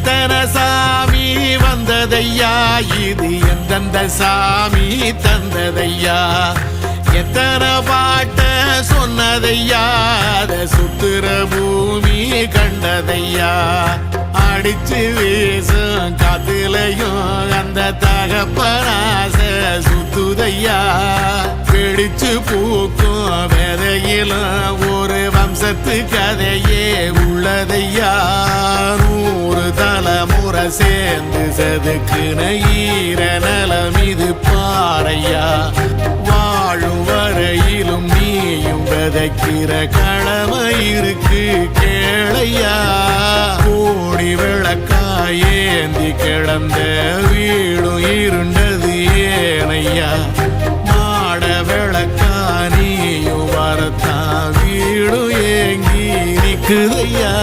எத்தனை சாமி வந்ததையா, இது எந்தெந்த சாமி தந்ததையா, எத்தனை பாட்ட சொன்னதையா, அத சுத்துற பூமி கண்டதையா, அடிச்சு வீசும் காத்துலையும் அந்த தகப்பனாச சுத்துதையா, பிடிச்சு பூக்கும் விதையிலும் ஒரு வம்சத்து கதையே உள்ளதையா, 100 தலைமுறை சேர்ந்து செதுக்குன ஈர நலம் இது பாறையா, வாழும் வரையிலும் நீயும் விதைக்கிற கடமை இருக்கு கேளையா, கோடி விளக்காயேந்தி கிடந்த வீடும் இருண்டது ஏனையா, மாட விளக்கா நீயும் வரத்தான் வீடும் ஏங்கி நிக்குதையா.